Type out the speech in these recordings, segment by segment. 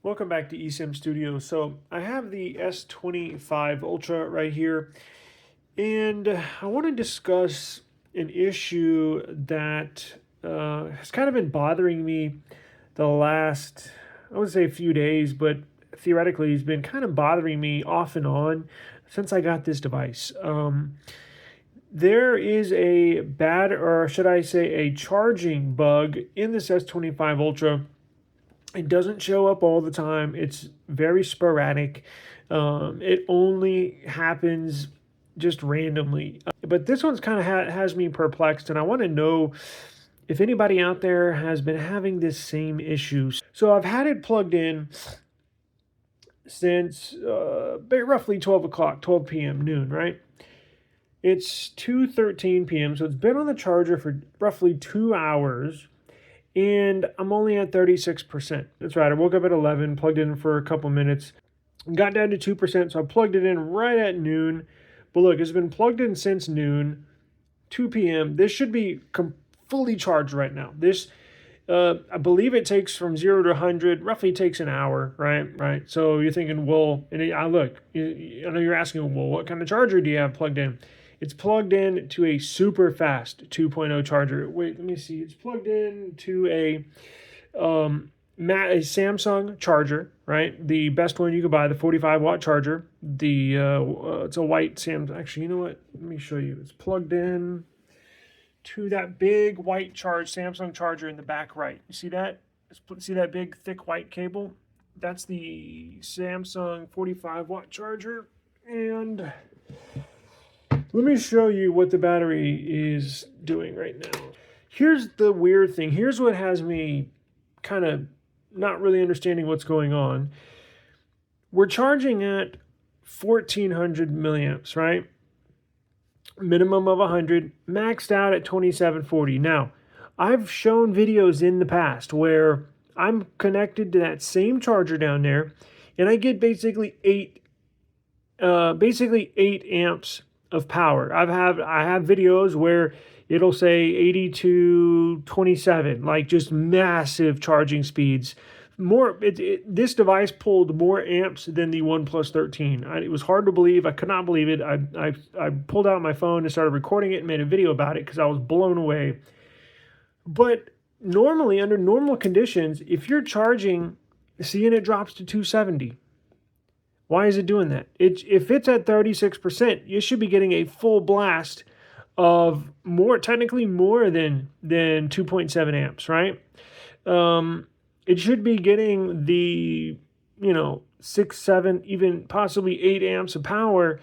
Welcome back to eSIM Studio. So I have the S25 Ultra right here, and I want to discuss an issue that has kind of been bothering me the last, I would say, few days, but theoretically, it's been kind of bothering me off and on since I got this device. There is a bad, or should I say, a charging bug in this S25 Ultra. It doesn't show up all the time. It's very sporadic. It only happens just randomly. But this one's kind of has me perplexed, and I want to know if anybody out there has been having this same issue. So I've had it plugged in since roughly 12 o'clock, 12 p.m., noon, right? It's 2:13 p.m., so it's been on the charger for roughly 2 hours. And I'm only at 36%. That's right. I woke up at 11, plugged in for a couple minutes, got down to 2%. So I plugged it in right at noon. But look, it's been plugged in since noon, 2 p.m. This should be fully charged right now. This, I believe it takes from 0 to 100, roughly takes an hour, right? Right. So you're thinking, well, I know you're asking, well, what kind of charger do you have plugged in? It's plugged in to a super fast 2.0 charger. Wait, let me see. It's plugged in to a Samsung charger, right? The best one you could buy, the 45-watt charger. It's a white Samsung. Actually, you know what? Let me show you. It's plugged in to that big white Samsung charger in the back right. You see that? See that big thick white cable? That's the Samsung 45-watt charger. And let me show you what the battery is doing right now. Here's the weird thing. Here's what has me kind of not really understanding what's going on. We're charging at 1400 milliamps, right? Minimum of 100, maxed out at 2740. Now, I've shown videos in the past where I'm connected to that same charger down there, and I get basically 8 amps of power. I have videos where it'll say 80 to 27, like just massive charging speeds. This device pulled more amps than the OnePlus 13. It was hard to believe. I could not believe it. I pulled out my phone and started recording it and made a video about it because I was blown away. But normally, under normal conditions, if you're charging, see, and it drops to 270. Why is it doing that? If it's at 36%, you should be getting a full blast of technically more than 2.7 amps, right? It should be getting the, 6, 7, even possibly 8 amps of power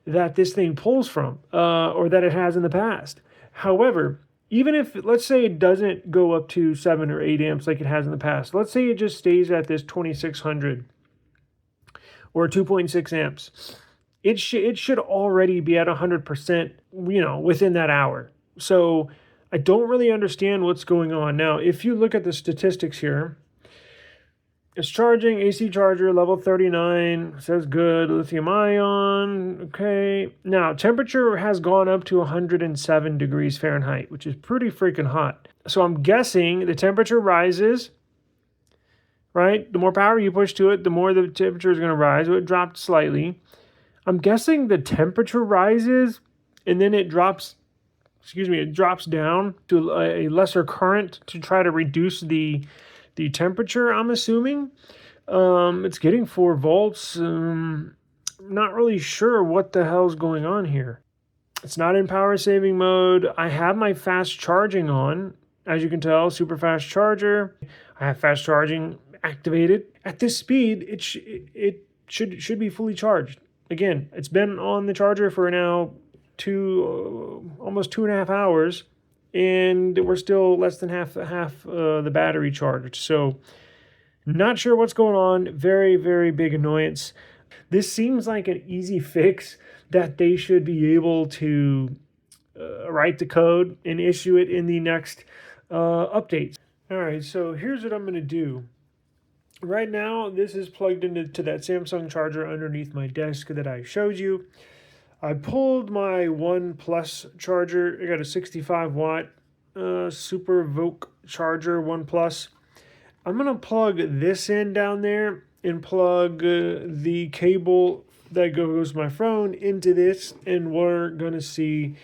that this thing pulls from, or that it has in the past. However, even if, let's say it doesn't go up to 7 or 8 amps like it has in the past, let's say it just stays at this 2600 or 2.6 amps, it should already be at 100%, within that hour. So I don't really understand what's going on. Now, if you look at the statistics here, it's charging, AC charger, level 39, says good, lithium ion, okay. Now, temperature has gone up to 107 degrees Fahrenheit, which is pretty freaking hot. So I'm guessing the temperature rises, right? The more power you push to it, the more the temperature is going to rise. So it dropped slightly. I'm guessing the temperature rises and then it drops down to a lesser current to try to reduce the temperature, I'm assuming. It's getting 4 volts. Not really sure what the hell's going on here. It's not in power saving mode. I have my fast charging on. As you can tell, super fast charger. I have fast charging activated. At this speed, it should be fully charged. Again, it's been on the charger for now almost 2.5 hours, and we're still less than half the battery charged. So not sure what's going on. Very, very big annoyance. This seems like an easy fix that they should be able to write the code and issue it in the next updates. All right, so here's what I'm going to do. Right now, this is plugged into that Samsung charger underneath my desk that I showed you. I pulled my OnePlus charger. I got a 65-watt Super Voke charger, OnePlus. I'm going to plug this in down there and plug the cable that goes my phone into this, and we're going to see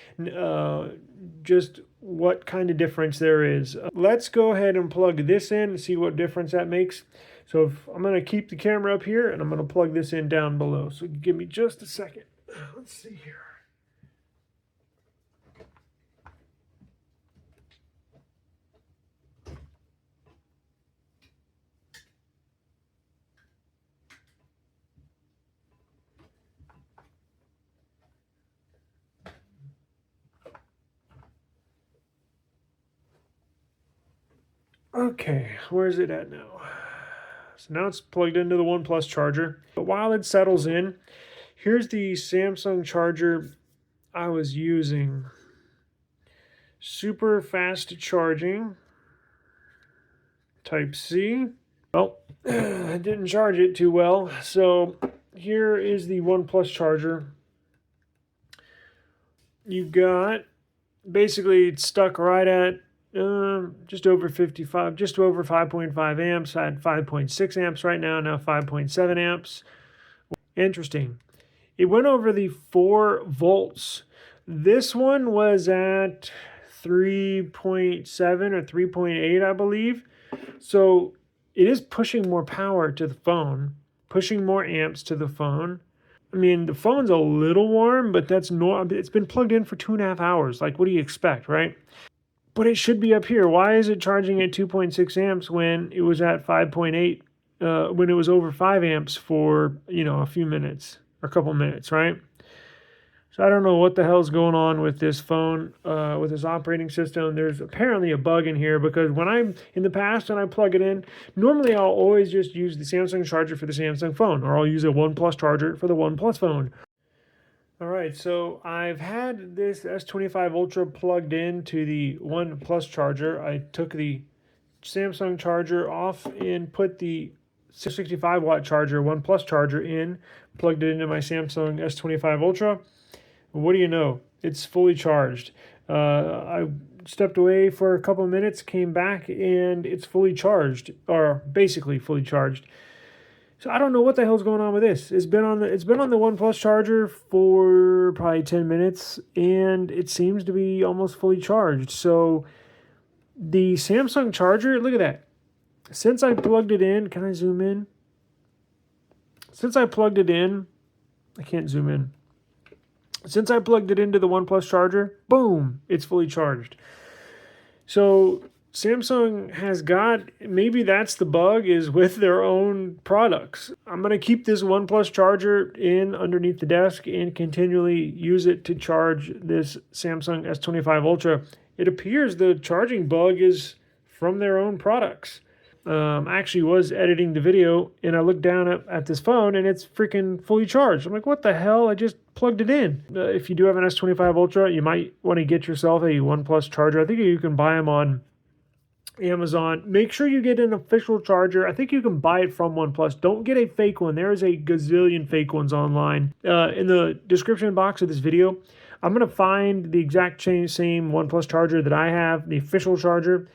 just what kind of difference there is. Let's go ahead and plug this in and see what difference that makes. So I'm going to keep the camera up here, and I'm going to plug this in down below. So give me just a second. Let's see here. Okay, where's it at now? So now it's plugged into the OnePlus charger. But while it settles in, here's the Samsung charger I was using. Super fast charging. Type C. Well, I didn't charge it too well. So here is the OnePlus charger. You got, basically it's stuck right at just over 55, just over 5.5 amps. I had 5.6 amps right now 5.7 amps. Interesting. It went over the 4 volts. This one was at 3.7 or 3.8, I believe. So it is pushing more power to the phone, pushing more amps to the phone. I mean, the phone's a little warm, but that's normal. It's been plugged in for 2.5 hours. Like, what do you expect, right? But it should be up here. Why is it charging at 2.6 amps when it was at 5.8, when it was over 5 amps for, a few minutes or a couple minutes, right? So I don't know what the hell's going on with this phone, with this operating system. There's apparently a bug in here because in the past, when I plug it in, normally I'll always just use the Samsung charger for the Samsung phone, or I'll use a OnePlus charger for the OnePlus phone. All right, so I've had this S25 Ultra plugged into the OnePlus charger. I took the Samsung charger off and put the 65 watt charger, OnePlus charger in, plugged it into my Samsung S25 Ultra. What do you know? It's fully charged. I stepped away for a couple of minutes, came back, and it's fully charged, or basically fully charged. So I don't know what the hell's going on with this. It's been on the OnePlus charger for probably 10 minutes, and it seems to be almost fully charged. So the Samsung charger, look at that. Since I plugged it in, can I zoom in? Since I plugged it in, I can't zoom in. Since I plugged it into the OnePlus charger, boom, it's fully charged. So Samsung has got, maybe that's the bug, is with their own products. I'm going to keep this OnePlus charger in underneath the desk and continually use it to charge this Samsung S25 Ultra. It appears the charging bug is from their own products. I actually was editing the video and I looked down at this phone and it's freaking fully charged. I'm like, what the hell? I just plugged it in. If you do have an S25 Ultra, you might want to get yourself a OnePlus charger. I think you can buy them on Amazon. Make sure you get an official charger. I think you can buy it from OnePlus. Don't get a fake one. There is a gazillion fake ones online. In the description box of this video, I'm going to find the exact same OnePlus charger that I have, the official charger.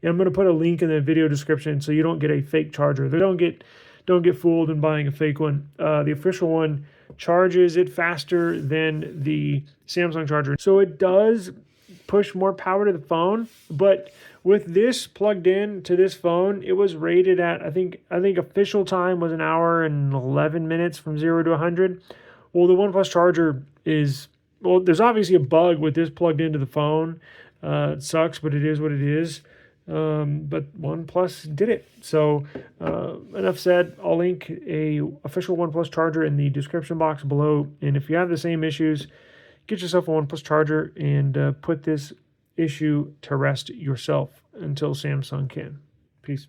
And I'm going to put a link in the video description so you don't get a fake charger. Don't get fooled in buying a fake one. The official one charges it faster than the Samsung charger. So it does push more power to the phone, but with this plugged in to this phone, it was rated at, I think official time was 1 hour and 11 minutes from 0 to 100. Well, the OnePlus charger is, there's obviously a bug with this plugged into the phone. It sucks, but it is what it is. But OnePlus did it. So enough said. I'll link a official OnePlus charger in the description box below. And if you have the same issues, get yourself a OnePlus charger and put this issue to rest yourself until Samsung can. Peace.